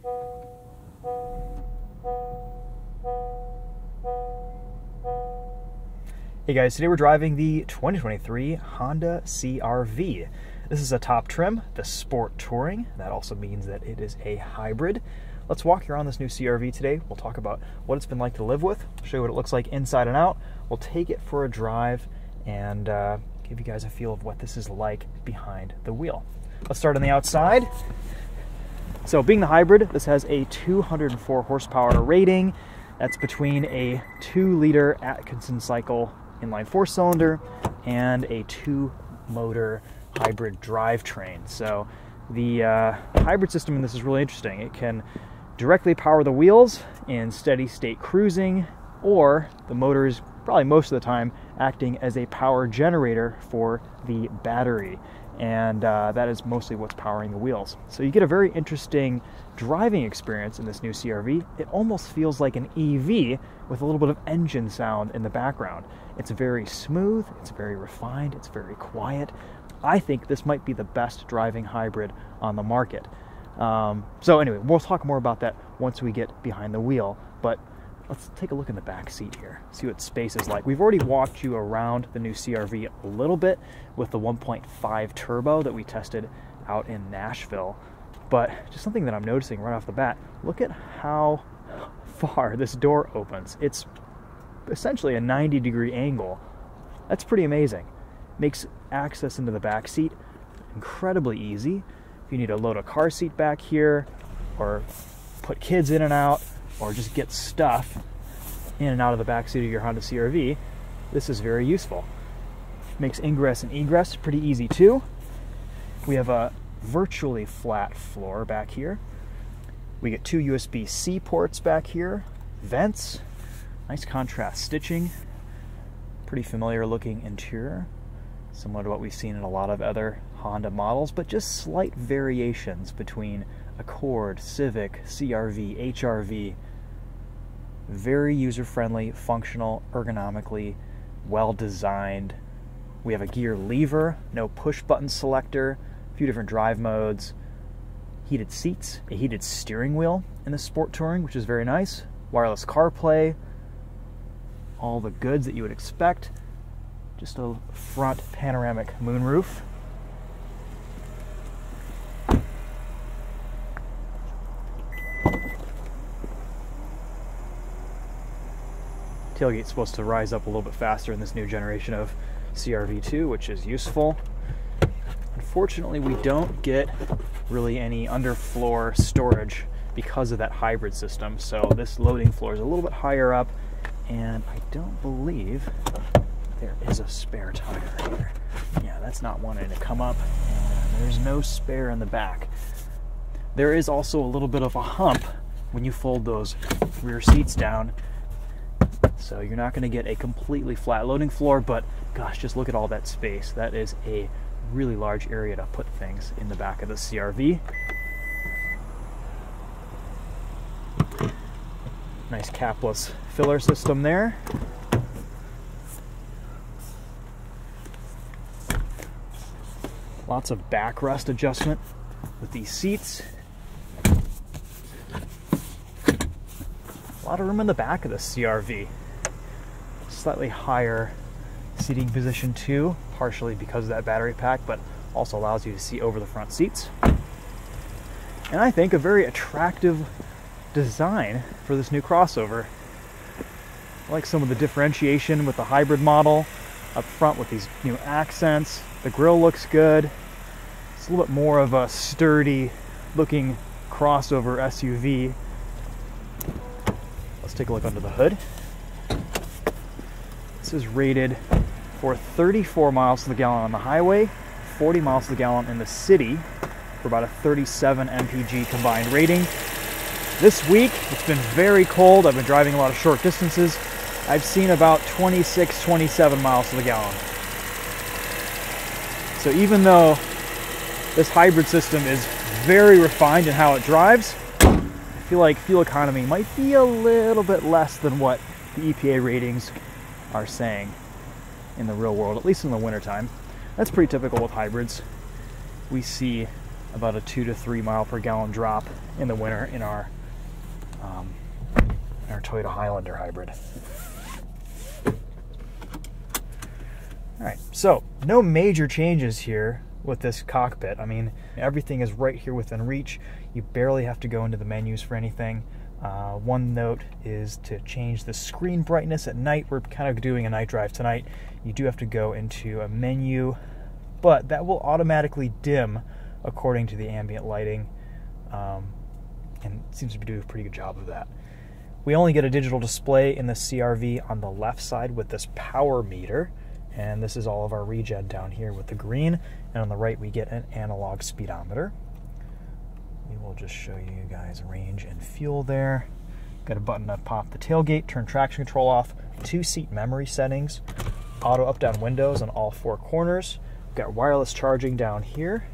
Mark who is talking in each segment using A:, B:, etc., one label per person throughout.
A: Hey guys, today we're driving the 2023 Honda CR-V. This is a top trim, the Sport Touring. That also means that it is a hybrid. Let's walk you around this new CR-V today. We'll talk about what it's been like to live with, show you what it looks like inside and out. We'll take it for a drive and give you guys a feel of what this is like behind the wheel. Let's start on the outside. So being the hybrid, this has a 204 horsepower rating. That's between a 2-liter Atkinson cycle inline 4-cylinder and a 2-motor hybrid drivetrain. So the hybrid system in this is really interesting. It can directly power the wheels in steady state cruising, or the motor is probably most of the time acting as a power generator for the battery. And that is mostly what's powering the wheels. So you get a very interesting driving experience in this new CR-V. It almost feels like an EV with a little bit of engine sound in the background. It's very smooth, it's very refined, it's very quiet. I think this might be the best driving hybrid on the market. So anyway, we'll talk more about that once we get behind the wheel, but let's take a look in the back seat here, see what space is like. We've already walked you around the new CR-V a little bit with the 1.5 turbo that we tested out in Nashville, but just something that I'm noticing right off the bat, look at how far this door opens. It's essentially a 90-degree angle. That's pretty amazing. Makes access into the back seat incredibly easy. If you need to load a car seat back here, or put kids in and out, or just get stuff in and out of the back seat of your Honda CR-V, this is very useful. Makes ingress and egress pretty easy too. We have a virtually flat floor back here. We get 2 USB-C ports back here, vents, nice contrast stitching, pretty familiar looking interior, similar to what we've seen in a lot of other Honda models, but just slight variations between Accord, Civic, CR-V, HR-V. Very user-friendly, functional, ergonomically, well-designed. We have a gear lever, no push-button selector, a few different drive modes, heated seats, a heated steering wheel in the Sport Touring, which is very nice, wireless CarPlay, all the goods that you would expect, just a front panoramic moonroof. Tailgate's supposed to rise up a little bit faster in this new generation of CR-V2, which is useful. Unfortunately, we don't get really any underfloor storage because of that hybrid system, so this loading floor is a little bit higher up, and I don't believe there is a spare tire here. Yeah, that's not wanting to come up, and there's no spare in the back. There is also a little bit of a hump when you fold those rear seats down, so you're not going to get a completely flat loading floor, but gosh, just look at all that space. That is a really large area to put things in the back of the CR-V. Nice capless filler system there. Lots of backrest adjustment with these seats. A lot of room in the back of the CR-V. Slightly higher seating position too, partially because of that battery pack, but also allows you to see over the front seats. And I think a very attractive design for this new crossover. I like some of the differentiation with the hybrid model up front with these new accents. The grille looks good. It's a little bit more of a sturdy looking crossover SUV. Let's take a look under the hood. This is rated for 34 miles to the gallon on the highway, 40 miles to the gallon in the city, for about a 37 mpg combined rating. This week, it's been very cold. I've been driving a lot of short distances. I've seen about 26, 27 miles to the gallon. So even though this hybrid system is very refined in how it drives, I feel like fuel economy might be a little bit less than what the EPA ratings are saying in the real world, at least in the wintertime. That's pretty typical with hybrids. We see about a 2 to 3 mile per gallon drop in the winter in our Toyota Highlander hybrid. All right, so no major changes here with this cockpit. I mean, everything is right here within reach. You barely have to go into the menus for anything. One note is to change the screen brightness at night. We're kind of doing a night drive tonight. You do have to go into a menu, but that will automatically dim according to the ambient lighting, and it seems to be doing a pretty good job of that. We only get a digital display in the CR-V on the left side with this power meter, and this is all of our regen down here with the green, and on the right we get an analog speedometer. We will just show you guys range and fuel there. Got a button to pop the tailgate, turn traction control off, 2-seat memory settings, auto up-down windows on all 4 corners. We've got wireless charging down here.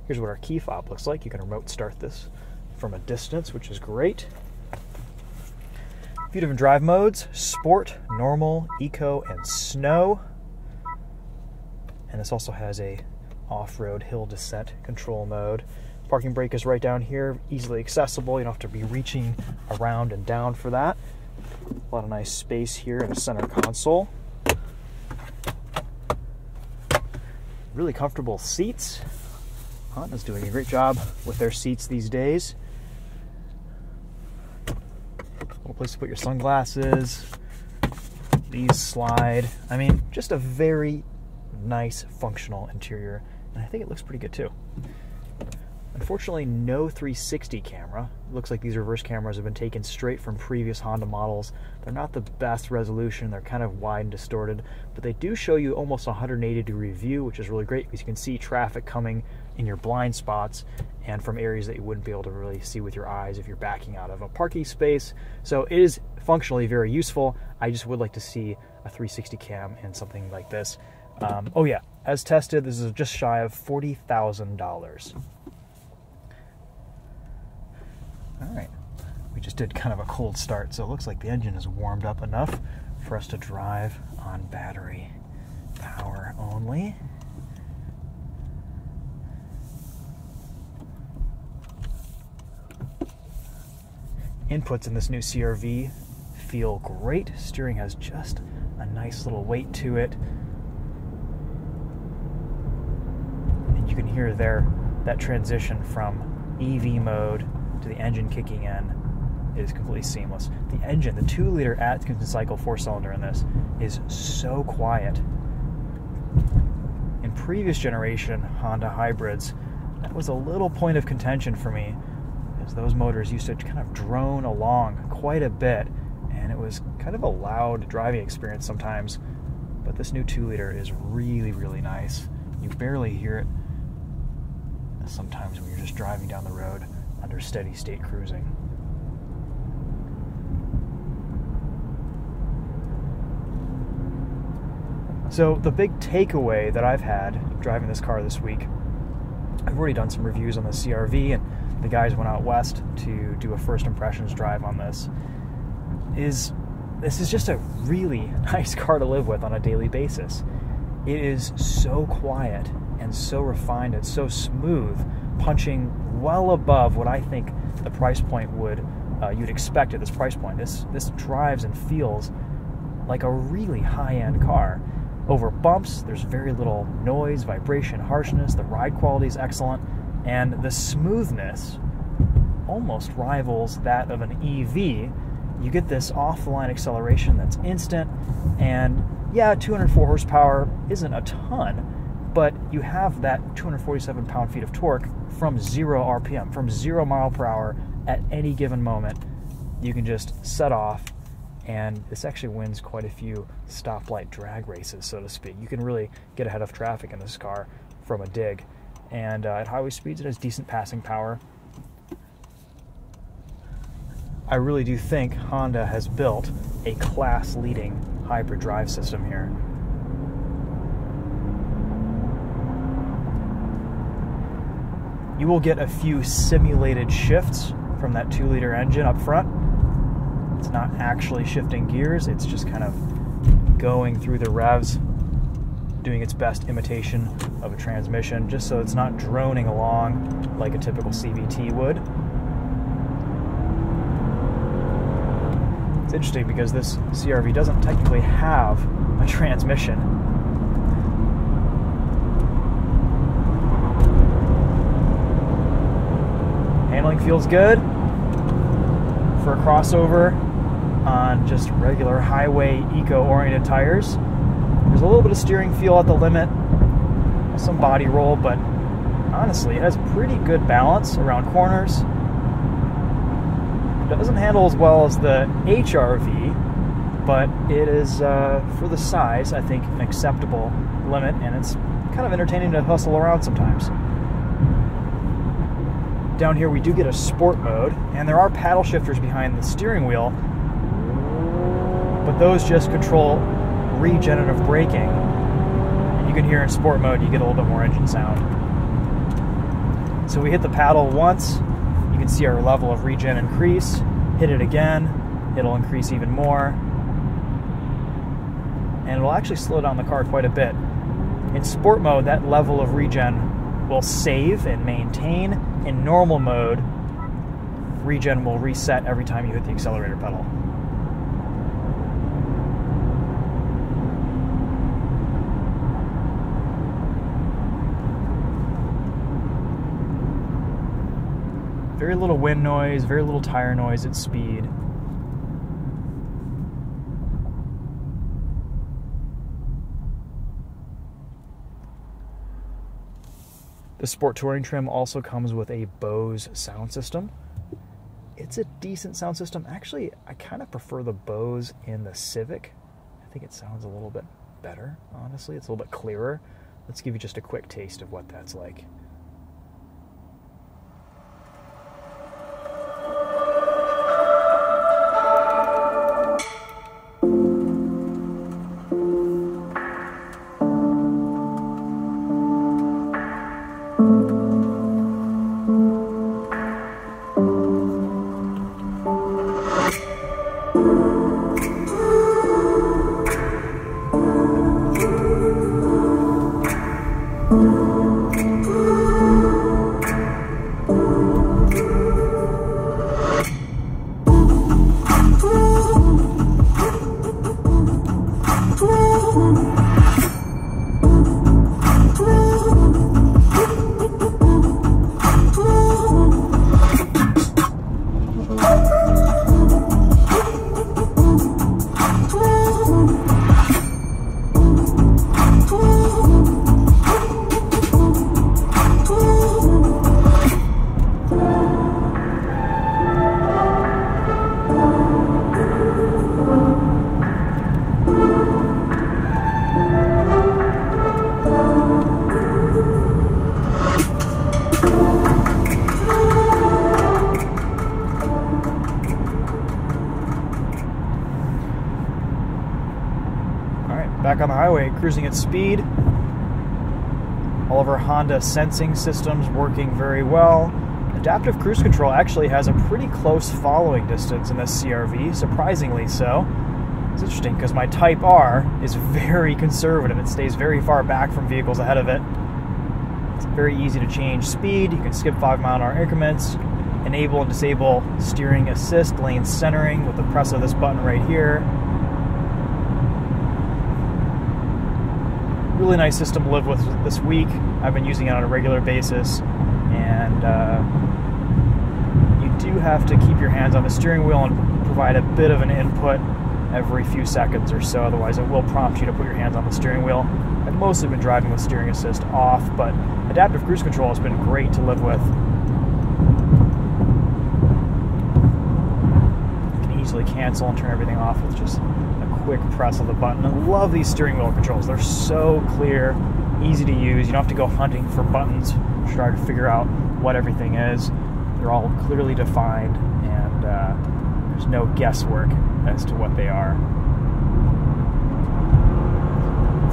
A: Here's what our key fob looks like. You can remote start this from a distance, which is great. A few different drive modes: Sport, Normal, Eco, and Snow. And this also has a off-road hill descent control mode. Parking brake is right down here, easily accessible. You don't have to be reaching around and down for that. A lot of nice space here in the center console. Really comfortable seats. Honda's doing a great job with their seats these days. Little place to put your sunglasses. These slide. I mean, just a very nice, functional interior, and I think it looks pretty good too. Unfortunately, no 360 camera. It looks like these reverse cameras have been taken straight from previous Honda models. They're not the best resolution. They're kind of wide and distorted, but they do show you almost 180-degree view, which is really great because you can see traffic coming in your blind spots and from areas that you wouldn't be able to really see with your eyes if you're backing out of a parking space. So it is functionally very useful. I just would like to see a 360 cam in something like this. Oh yeah, as tested, this is just shy of $40,000. All right, we just did kind of a cold start, so it looks like the engine is warmed up enough for us to drive on battery power only. Inputs in this new CR-V feel great. Steering has just a nice little weight to it. And you can hear there that transition from EV mode to the engine kicking in is completely seamless. The engine, the 2-liter Atkinson cycle 4-cylinder in this, is so quiet. In previous generation Honda hybrids, that was a little point of contention for me, as those motors used to kind of drone along quite a bit, and it was kind of a loud driving experience sometimes. But this new 2-liter is really, really nice. You barely hear it sometimes when you're just driving down the road under steady state cruising. So the big takeaway that I've had driving this car this week, I've already done some reviews on the CR-V, and the guys went out west to do a first impressions drive on this, is this is just a really nice car to live with on a daily basis. It is so quiet and so refined and so smooth, punching well above what I think the price point would you'd expect at this price point. This drives and feels like a really high-end car. Over bumps, there's very little noise, vibration, harshness. The ride quality is excellent, and the smoothness almost rivals that of an EV. You get this off-the-line acceleration that's instant, and yeah, 204 horsepower isn't a ton, but you have that 247 pound-feet of torque from 0 RPM, from 0 mile per hour at any given moment. You can just set off, and this actually wins quite a few stoplight drag races, so to speak. You can really get ahead of traffic in this car from a dig. And at highway speeds, it has decent passing power. I really do think Honda has built a class-leading hybrid drive system here. You will get a few simulated shifts from that 2-liter engine up front. It's not actually shifting gears, it's just kind of going through the revs doing its best imitation of a transmission, just so it's not droning along like a typical CVT would. It's interesting because this CR-V doesn't technically have a transmission. Handling feels good for a crossover on just regular highway eco-oriented tires. There's a little bit of steering feel at the limit, some body roll, but honestly it has pretty good balance around corners. It doesn't handle as well as the HR-V, but it is, for the size, I think, an acceptable limit, and it's kind of entertaining to hustle around sometimes. Down here we do get a sport mode, and there are paddle shifters behind the steering wheel, but those just control regenerative braking. And you can hear in sport mode you get a little bit more engine sound. So we hit the paddle once, you can see our level of regen increase. Hit it again, it'll increase even more, and it'll actually slow down the car quite a bit. In sport mode, that level of regen will save and maintain. In normal mode, regen will reset every time you hit the accelerator pedal. Very little wind noise, very little tire noise at speed. The Sport Touring trim also comes with a Bose sound system. It's a decent sound system. Actually, I kind of prefer the Bose in the Civic. I think it sounds a little bit better, honestly. It's a little bit clearer. Let's give you just a quick taste of what that's like. Back on the highway, cruising at speed. All of our Honda sensing systems working very well. Adaptive cruise control actually has a pretty close following distance in this CR-V, surprisingly so. It's interesting because my Type R is very conservative. It stays very far back from vehicles ahead of it. It's very easy to change speed. You can skip 5-mile-an-hour increments, enable and disable steering assist, lane centering with the press of this button right here. Really nice system to live with this week. I've been using it on a regular basis, and you do have to keep your hands on the steering wheel and provide a bit of an input every few seconds or so, otherwise it will prompt you to put your hands on the steering wheel. I've mostly been driving with steering assist off, but adaptive cruise control has been great to live with. You can easily cancel and turn everything off with just quick press of the button. I love these steering wheel controls. They're so clear, easy to use. You don't have to go hunting for buttons, try to figure out what everything is. They're all clearly defined, and there's no guesswork as to what they are.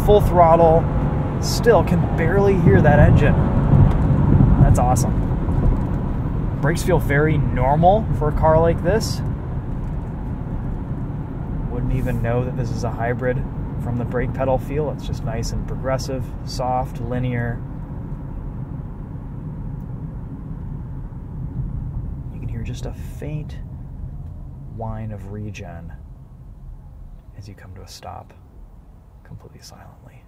A: Full throttle, still can barely hear that engine. That's awesome. Brakes feel very normal for a car like this. Wouldn't even know that this is a hybrid from the brake pedal feel. It's just nice and progressive, soft, linear. You can hear just a faint whine of regen as you come to a stop completely silently.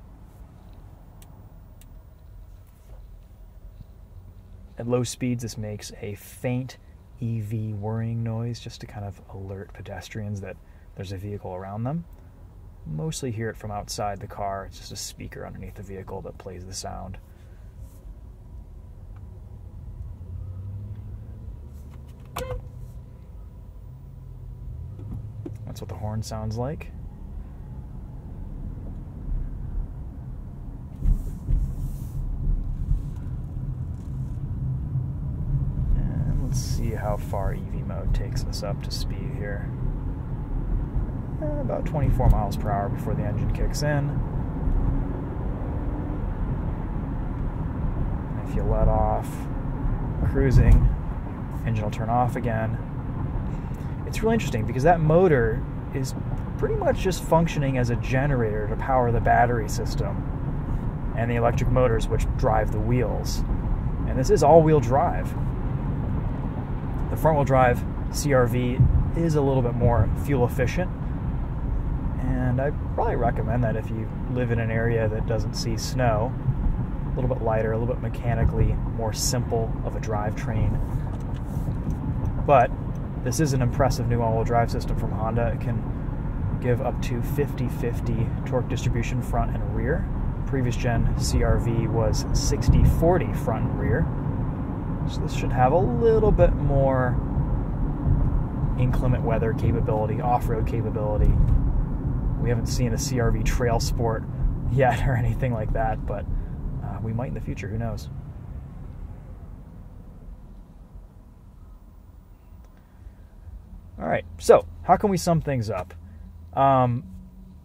A: At low speeds, this makes a faint EV whirring noise just to kind of alert pedestrians that there's a vehicle around them. Mostly hear it from outside the car. It's just a speaker underneath the vehicle that plays the sound. That's what the horn sounds like. And let's see how far EV mode takes us up to speed here. About 24 miles per hour before the engine kicks in. And if you let off, cruising, engine will turn off again. It's really interesting because that motor is pretty much just functioning as a generator to power the battery system and the electric motors which drive the wheels. And this is all-wheel drive. The front-wheel drive CR-V is a little bit more fuel efficient, and I probably recommend that if you live in an area that doesn't see snow. A little bit lighter, a little bit mechanically more simple of a drivetrain. But this is an impressive new all-wheel drive system from Honda. It can give up to 50-50 torque distribution front and rear. Previous gen CR-V was 60-40 front and rear. So this should have a little bit more inclement weather capability, off-road capability. We haven't seen a CR-V Trail Sport yet or anything like that, but we might in the future, who knows. All right, so how can we sum things up?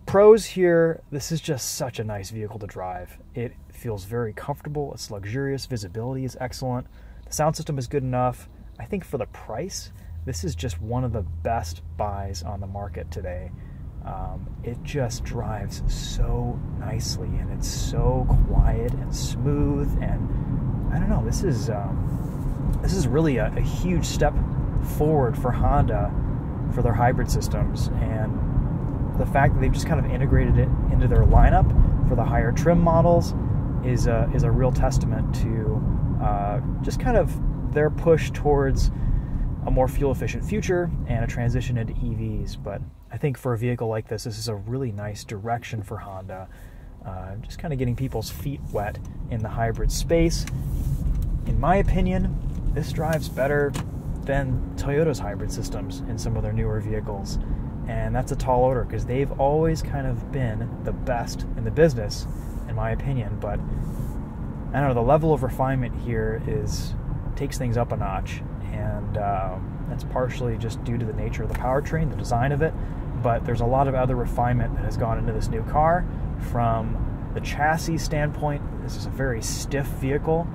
A: Pros here, this is just such a nice vehicle to drive. It feels very comfortable, it's luxurious, visibility is excellent, the sound system is good enough. I think for the price, this is just one of the best buys on the market today. It just drives so nicely, and it's so quiet and smooth, and I don't know, this is really a huge step forward for Honda for their hybrid systems, and the fact that they've just kind of integrated it into their lineup for the higher trim models is a real testament to just kind of their push towards a more fuel-efficient future and a transition into EVs. But I think for a vehicle like this is a really nice direction for Honda, just kind of getting people's feet wet in the hybrid space. In my opinion, this drives better than Toyota's hybrid systems in some of their newer vehicles, and that's a tall order because they've always kind of been the best in the business, in my opinion. But I don't know, the level of refinement here takes things up a notch, and that's partially just due to the nature of the powertrain, the design of it, but there's a lot of other refinement that has gone into this new car. From the chassis standpoint, this is a very stiff vehicle.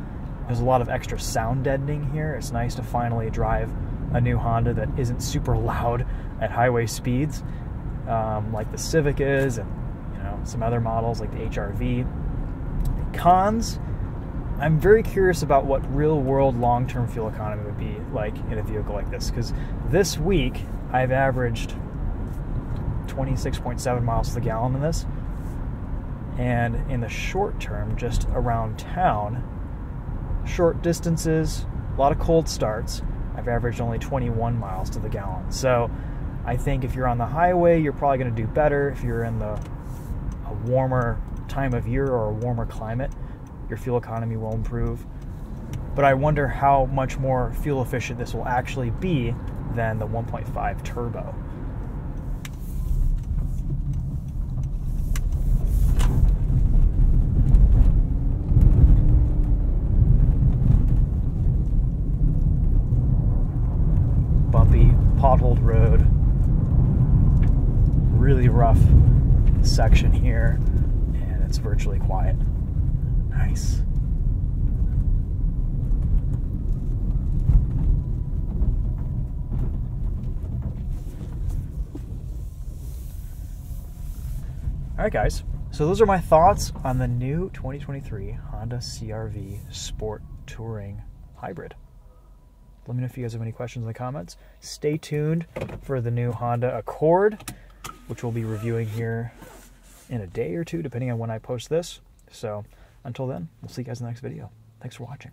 A: There's a lot of extra sound deadening here. It's nice to finally drive a new Honda that isn't super loud at highway speeds, like the Civic is, and some other models like the HR-V. Cons, I'm very curious about what real-world long-term fuel economy would be like in a vehicle like this, because this week I've averaged 26.7 miles to the gallon in this, and in the short term, just around town, short distances, a lot of cold starts, I've averaged only 21 miles to the gallon. So I think if you're on the highway, you're probably going to do better. If you're in a warmer time of year or a warmer climate, your fuel economy will improve. But I wonder how much more fuel efficient this will actually be than the 1.5 turbo. Bumpy, potholed road, really rough section here, and it's virtually quiet. Nice. Alright guys, so those are my thoughts on the new 2023 Honda CR-V Sport Touring Hybrid. Let me know if you guys have any questions in the comments. Stay tuned for the new Honda Accord, which we'll be reviewing here in a day or two, depending on when I post this. So until then, we'll see you guys in the next video. Thanks for watching.